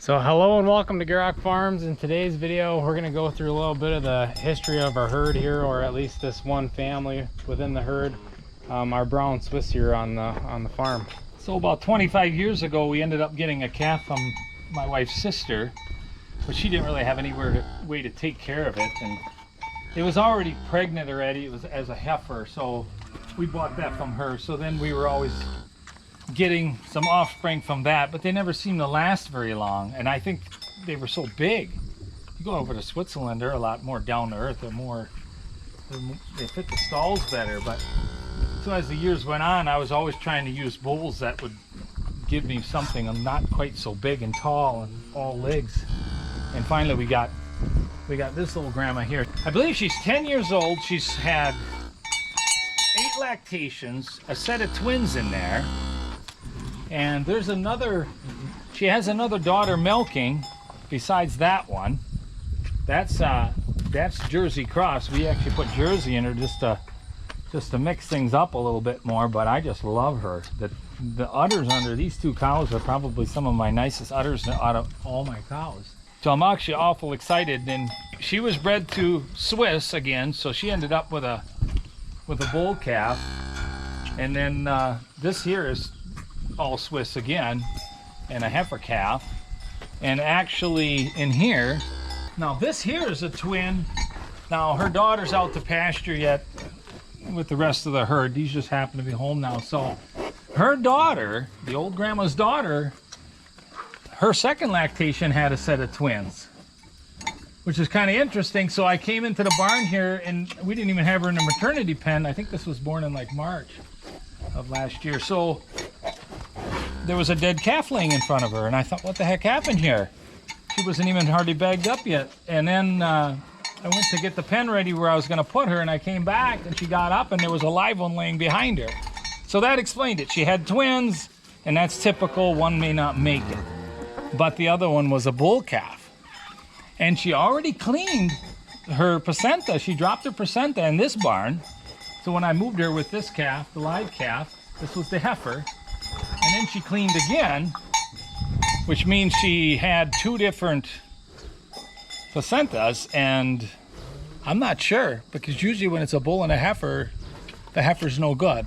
So hello and welcome to Gierok Farms. In today's video, we're going to go through a little bit of the history of our herd here, or at least this one family within the herd, our brown Swiss here on the farm. So about 25 years ago, we ended up getting a calf from my wife's sister, but she didn't really have any way to take care of it, and it was already pregnant already. It was as a heifer, so we bought that from her. So then we were always getting some offspring from that, but they never seemed to last very long, and I think they were so big. You go over to Switzerland, they're a lot more down to earth. They fit the stalls better. But so as the years went on, I was always trying to use bulls that would give me something. I'm not quite so big and tall and all legs, and finally we got this little grandma here. I believe she's 10 years old. She's had 8 lactations, a set of twins in there. And there's she has another daughter milking besides that one. That's Jersey Cross. We actually put Jersey in her just to mix things up a little bit more, but I just love her. The udders under these 2 cows are probably some of my nicest udders out of all my cows. So I'm actually awful excited. And she was bred to Swiss again, so she ended up with a bull calf. And then this here is all Swiss again, and a heifer calf. And actually in here, now this here is a twin. Now her daughter's out to pasture yet with the rest of the herd. These just happen to be home now. So her daughter, the old grandma's daughter, her second lactation had a set of twins, which is kind of interesting. So I came into the barn here and we didn't even have her in a maternity pen. I think this was born in like March of last year. So there was a dead calf laying in front of her, and I thought, what the heck happened here? She wasn't even hardly bagged up yet. And then I went to get the pen ready where I was going to put her, and I came back, and she got up, and there was a live one laying behind her. So that explained it. She had twins, and that's typical. One may not make it. But the other one was a bull calf. And she already cleaned her placenta. She dropped her placenta in this barn. So when I moved her with this calf, the live calf, this was the heifer. And then she cleaned again, which means she had 2 different placentas, and I'm not sure, because usually when it's a bull and a heifer, the heifer's no good.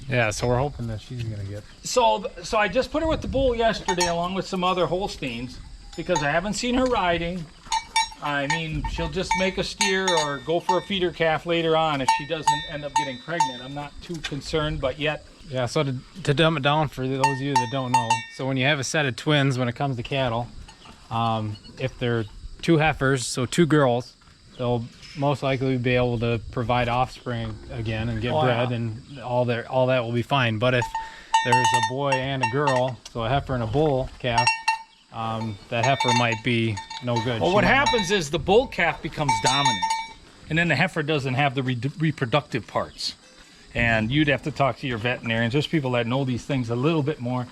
Yeah, so we're hoping that she's gonna get. So I just put her with the bull yesterday along with some other Holsteins, because I haven't seen her riding. I mean, she'll just make a steer or go for a feeder calf later on if she doesn't end up getting pregnant. I'm not too concerned, but yet. Yeah, so to dumb it down for those of you that don't know, so when you have a set of twins, when it comes to cattle, if they're 2 heifers, so 2 girls, they'll most likely be able to provide offspring again and get bred, and all that will be fine. But if there's a boy and a girl, so a heifer and a bull calf, that heifer might be no good. Well, what happens is the bull calf becomes dominant, and then the heifer doesn't have the reproductive parts. And you'd have to talk to your veterinarians. There's people that know these things a little bit more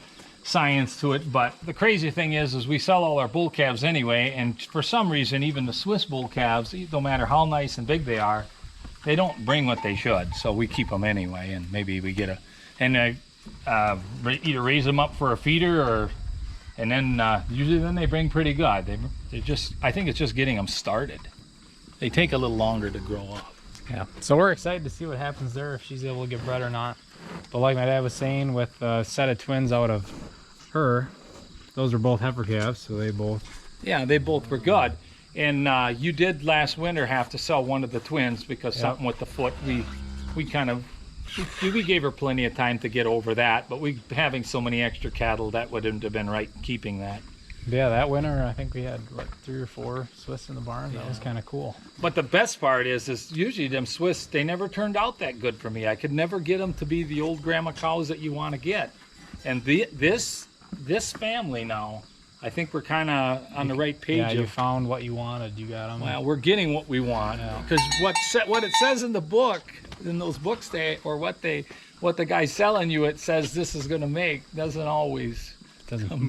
science to it. But the crazy thing is we sell all our bull calves anyway, and for some reason, even the Swiss bull calves, no matter how nice and big they are, they don't bring what they should. So we keep them anyway, and maybe we get either raise them up for a feeder, and then usually then they bring pretty good. I think it's just getting them started. They take a little longer to grow up. Yeah, so we're excited to see what happens there, if she's able to get bred or not. But like my dad was saying, with a set of twins out of her, those are both heifer calves, so they both were good. And you did last winter have to sell one of the twins because something with the foot. We gave her plenty of time to get over that, but having so many extra cattle, that wouldn't have been right keeping that. Yeah, that winter I think we had 3 or 4 Swiss in the barn. That was kind of cool. But the best part is usually them Swiss, they never turned out that good for me. I could never get them to be the old grandma cows that you want to get. And this family now, I think we're kind of on the right page. Yeah, you found what you wanted. You got them. Well, we're getting what we want, because what it says in the book, in those books, what the guy's selling you, it says this is going to make, doesn't always.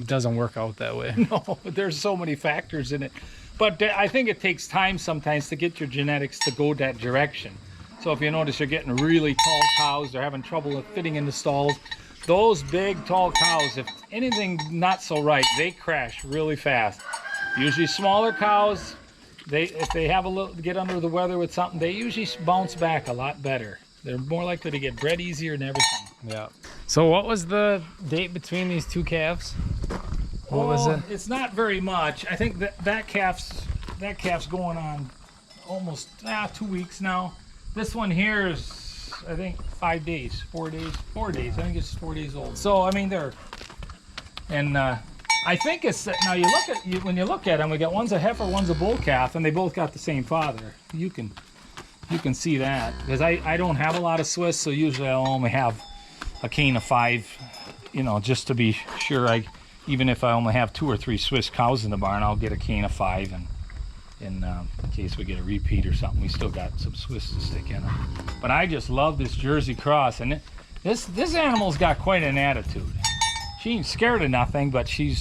Doesn't work out that way. No, there's so many factors in it. But I think it takes time sometimes to get your genetics to go that direction. So if you notice you're getting really tall cows, they're having trouble fitting in the stalls, those big, tall cows, if anything not so right, they crash really fast. Usually smaller cows, if they have a little get under the weather with something, they usually bounce back a lot better. They're more likely to get bred easier and everything. Yeah. So what was the date between these two calves? What was it? It's not very much. I think that calf's going on almost 2 weeks now. This one here is, I think, 5 days, 4 days. I think it's 4 days old. So I mean, I think it's now when you look at them, we got one's a heifer, one's a bull calf, and they both got the same father. You can see that because I don't have a lot of Swiss, so usually I'll only have a cane of 5, just to be sure. Even if I only have 2 or 3 Swiss cows in the barn, I'll get a cane of 5, and in case we get a repeat or something, we still got some Swiss to stick in them. But I just love this Jersey cross, and this animal's got quite an attitude. She ain't scared of nothing, but she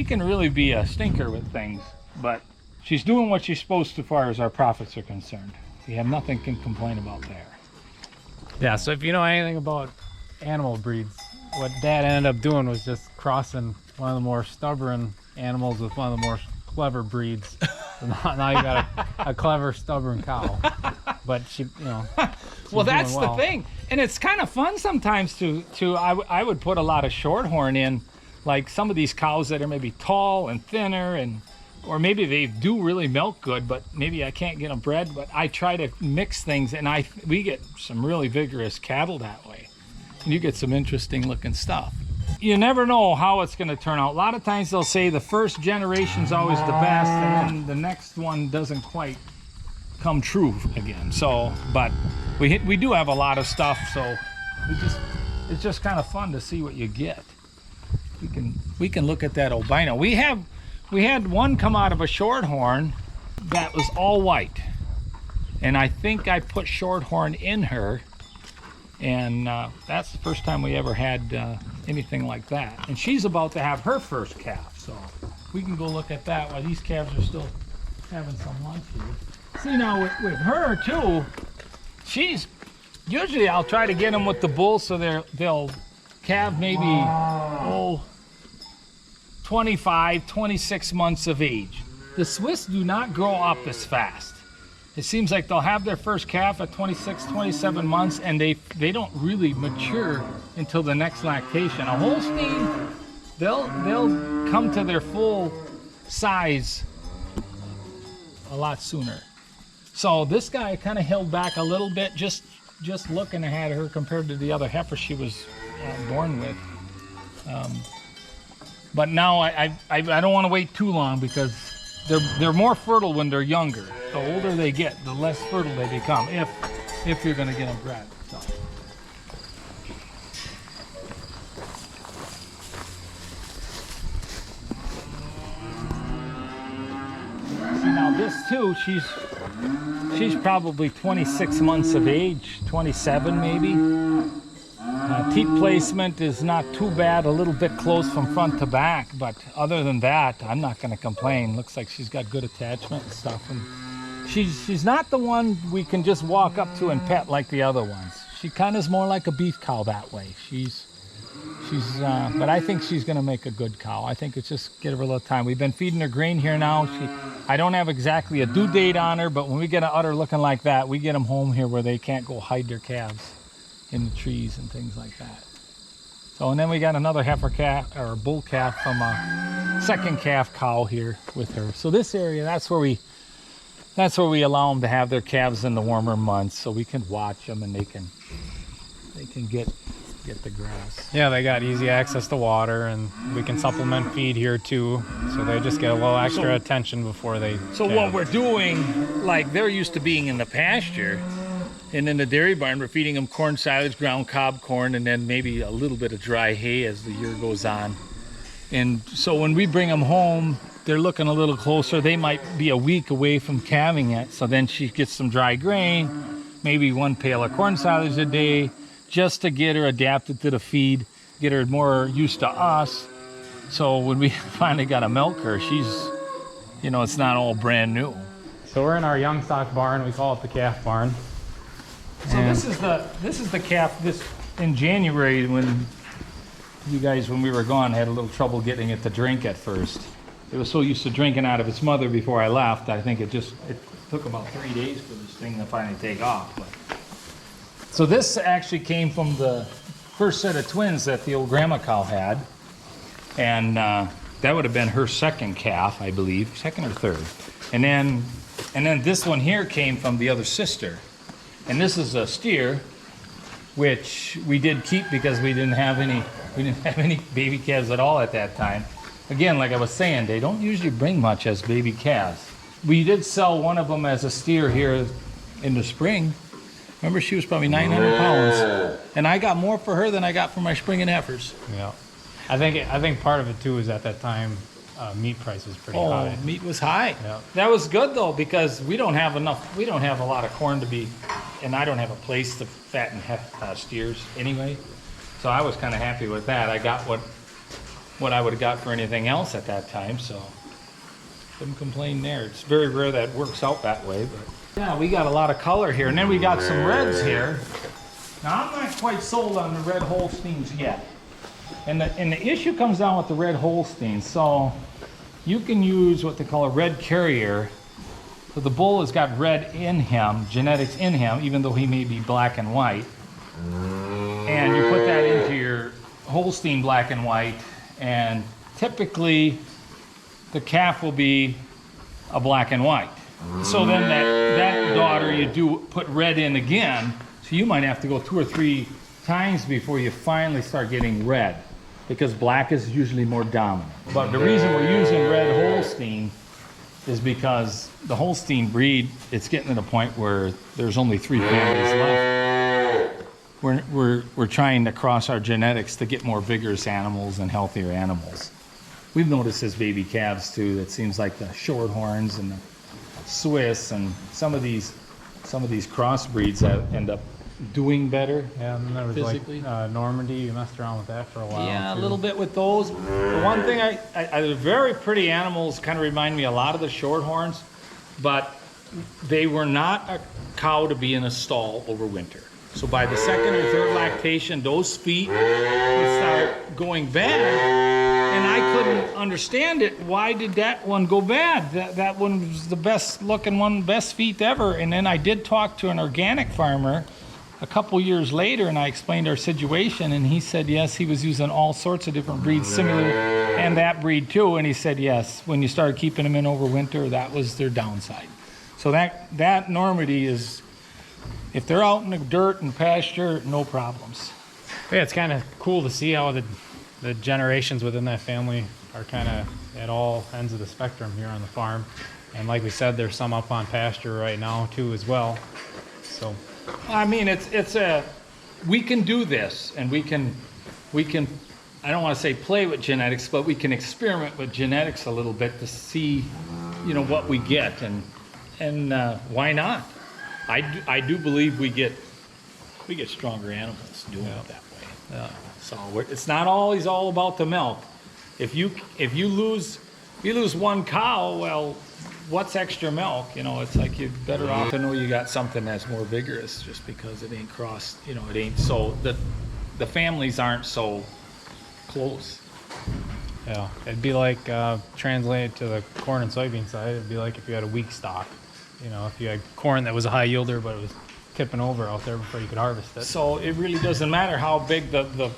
can really be a stinker with things. But she's doing what she's supposed to, as far as our profits are concerned. We have nothing to complain about there. Yeah. So if you know anything about animal breeds, what Dad ended up doing was just crossing one of the more stubborn animals with one of the more clever breeds. So now you got a clever, stubborn cow. But she, well, that's the thing, and it's kind of fun sometimes to I would put a lot of shorthorn in, like some of these cows that are maybe tall and thinner, or maybe they do really milk good, but maybe I can't get them bred. But I try to mix things, and we get some really vigorous cattle that way, and you get some interesting looking stuff. You never know how it's going to turn out. A lot of times they'll say the first generation's always the best, and then the next one doesn't quite come true again. So, but we do have a lot of stuff, so it's just kind of fun to see what you get. We can look at that albino. We had one come out of a shorthorn that was all white, and I think I put shorthorn in her, and that's the first time we ever had anything like that. And she's about to have her first calf, so we can go look at that while these calves are still having some lunch here. See, now with her too, usually I'll try to get them with the bull so they'll calve maybe 25, 26 months of age. The Swiss do not grow up as fast. It seems like they'll have their first calf at 26, 27 months, and they don't really mature until the next lactation. A Holstein, they'll come to their full size a lot sooner. So this guy kind of held back a little bit, just looking at her compared to the other heifer she was born with. But now I don't want to wait too long, because they're more fertile when they're younger. The older they get, the less fertile they become, if you're going to get them bred. So. See, now this too, she's probably 26 months of age, 27 maybe. Teat placement is not too bad, a little bit close from front to back, but other than that, I'm not going to complain. Looks like she's got good attachment and stuff, and she's not the one we can just walk up to and pet like the other ones. She kind of is more like a beef cow that way. But I think she's going to make a good cow. I think it's just give her a little time. We've been feeding her grain here now. I don't have exactly a due date on her, but when we get an udder looking like that, we get them home here where they can't go hide their calves in the trees and things like that. So, and then we got another heifer calf or bull calf from a second calf cow here with her. So this area, that's where we allow them to have their calves in the warmer months, so we can watch them and they can get the grass. Yeah, they got easy access to water, and we can supplement feed here too, so they just get a little extra attention before they calve. What we're doing, like they're used to being in the pasture, and in the dairy barn, we're feeding them corn silage, ground cob corn, and then maybe a little bit of dry hay as the year goes on. And so when we bring them home, they're looking a little closer. They might be a week away from calving it. So then she gets some dry grain, maybe 1 pail of corn silage a day, just to get her adapted to the feed, get her more used to us. So when we finally got to milk her, she's, it's not all brand new. So we're in our young stock barn. We call it the calf barn. So this is the calf. This in January when you guys, when we were gone, had a little trouble getting it to drink at first. It was so used to drinking out of its mother before I left. I think it took about 3 days for this thing to finally take off. But. So this actually came from the first set of twins that the old grandma cow had. And that would have been her second calf, I believe, second or third. And then this one here came from the other sister. And this is a steer, which we did keep because we didn't have any baby calves at all at that time. Again, like I was saying, they don't usually bring much as baby calves. We did sell one of them as a steer here in the spring. Remember, she was probably 900 pounds. And I got more for her than I got for my spring and heifers. Yeah. I think part of it too is at that time, meat price was pretty high. Oh, meat was high. Yeah. That was good though, because we don't have a lot of corn to be, and I don't have a place to fatten steers anyway. So I was kind of happy with that. I got what I would have got for anything else at that time, so couldn't complain there. It's very rare that works out that way, but yeah, we got a lot of color here. And then we got some reds here. Now I'm not quite sold on the red Holsteins yet. And the issue comes down with the red Holsteins. So you can use what they call a red carrier. So the bull has got red in him, genetics in him, even though he may be black and white. And you put that into your Holstein black and white, and typically the calf will be a black and white. So then that daughter, you do put red in again, so you might have to go 2 or 3 times before you finally start getting red, because black is usually more dominant. But the reason we're using red Holstein is because the Holstein breed, it's getting to the point where there's only 3 families left. We're trying to cross our genetics to get more vigorous animals and healthier animals. We've noticed as baby calves too, that seems like the Shorthorns and the Swiss and some of these crossbreeds that end up doing better. Yeah, and then there was physically. like Normandy. You messed around with that for a while. Yeah, too. a little bit with those. The one thing the very pretty animals kind of remind me a lot of the Shorthorns, but they were not a cow to be in a stall over winter. So by the second or third lactation, those feet would start going bad, and I couldn't understand it. Why did that one go bad? That one was the best looking one, best feet ever. And then I did talk to an organic farmer a couple years later, and I explained our situation, and he said yes, he was using all sorts of different breeds, similar, and that breed too. And he said yes, when you started keeping them in over winter, that was their downside. So that Normandy is, if they're out in the dirt and pasture, no problems. Yeah, it's kind of cool to see how the generations within that family are kind of at all ends of the spectrum here on the farm. And like we said, there's some up on pasture right now too as well. So I mean, we can do this, and we can, I don't want to say play with genetics, but we can experiment with genetics a little bit to see, what we get, and why not? I do believe we get stronger animals doing it that way. Yeah. So it's not always all about the milk. If you lose one cow, well, what's extra milk? It's like you're better off to know you got something that's more vigorous, just because it ain't crossed. It ain't so the families aren't so close. yeah, it'd be like translated to the corn and soybean side. It'd be like if you had a weak stock. If you had corn that was a high yielder, but it was tipping over out there before you could harvest it. So it really doesn't matter how big the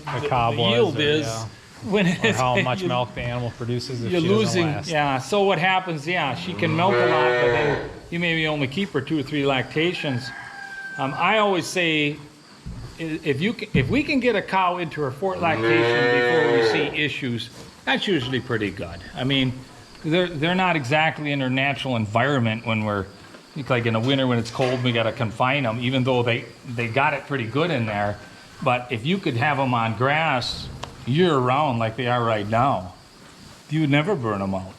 cow yield is. Yeah. When or how much milk the animal produces if you're she losing, doesn't last. So what happens, she can milk a lot, but then you maybe only keep her 2 or 3 lactations. I always say, if we can get a cow into her 4th lactation before we see issues, that's usually pretty good. I mean, they're not exactly in their natural environment when we're, like in the winter when it's cold, we got to confine them, even though they got it pretty good in there. But if you could have them on grass year-round like they are right now, you would never burn them out.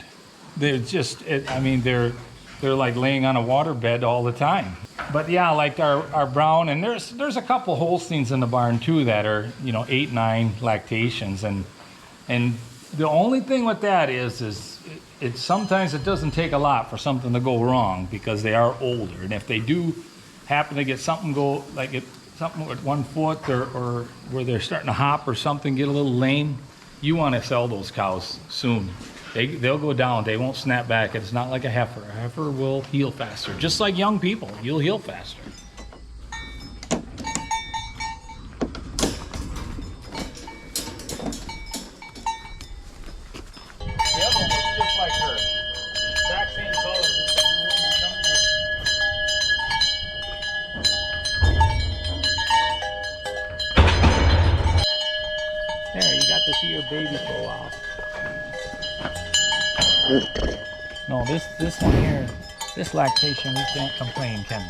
They're just, they're like laying on a waterbed all the time. But yeah, like our brown, and there's a couple Holsteins in the barn too that are 8, 9 lactations, and the only thing with that is sometimes it doesn't take a lot for something to go wrong because they are older, and if they do happen to get something go like it. something with 1 foot or where they're starting to hop or something, get a little lame, you want to sell those cows soon. They'll go down. They won't snap back. It's not like a heifer. A heifer will heal faster. Just like young people, you'll heal faster. The other one was just like her. Exact same color. Just a new one. There, you got to see your baby for a while. No, this one here, this lactation, we can't complain, can we?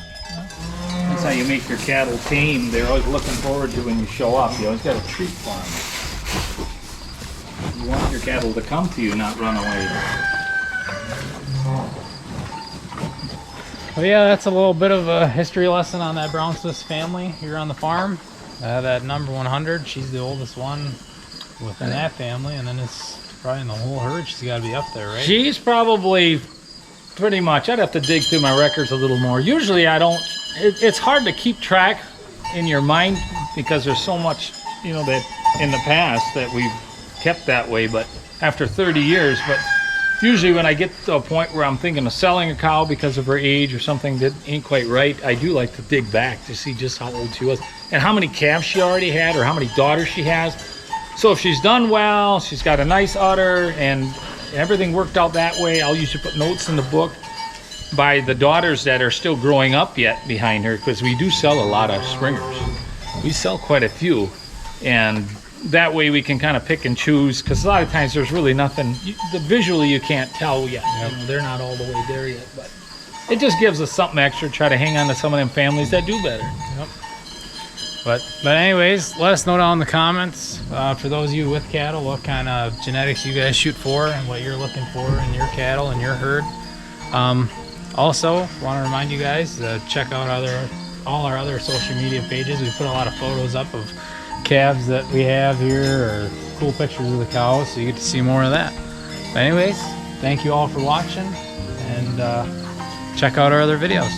That's how you make your cattle tame. They're always looking forward to when you show up. You always got a treat for them. You want your cattle to come to you, not run away. Well, yeah, that's a little bit of a history lesson on that brown Swiss family here on the farm. That number 100, she's the oldest one within that family, and then it's probably in the whole herd. She's got to be up there, right? She's probably pretty much, I'd have to dig through my records a little more. Usually I don't, it's hard to keep track in your mind because there's so much, you know, that in the past that we've kept that way, but after 30 years, but usually when I get to a point where I'm thinking of selling a cow because of her age or something that ain't quite right, I do like to dig back to see just how old she was and how many calves she already had or how many daughters she has. So if she's done well, she's got a nice udder and everything worked out that way, I'll usually put notes in the book by the daughters that are still growing up yet behind her, because we do sell a lot of springers. We sell quite a few, and that way we can kind of pick and choose, because a lot of times there's really nothing, visually you can't tell yet. You know, they're not all the way there yet, but it just gives us something extra, try to hang on to some of them families that do better. Yep. But anyways, let us know down in the comments, for those of you with cattle, what kind of genetics you guys shoot for and what you're looking for in your cattle and your herd. Also, want to remind you guys to check out all our other social media pages. We put a lot of photos up of calves that we have here, or cool pictures of the cows, so you get to see more of that. But anyways, thank you all for watching, and check out our other videos.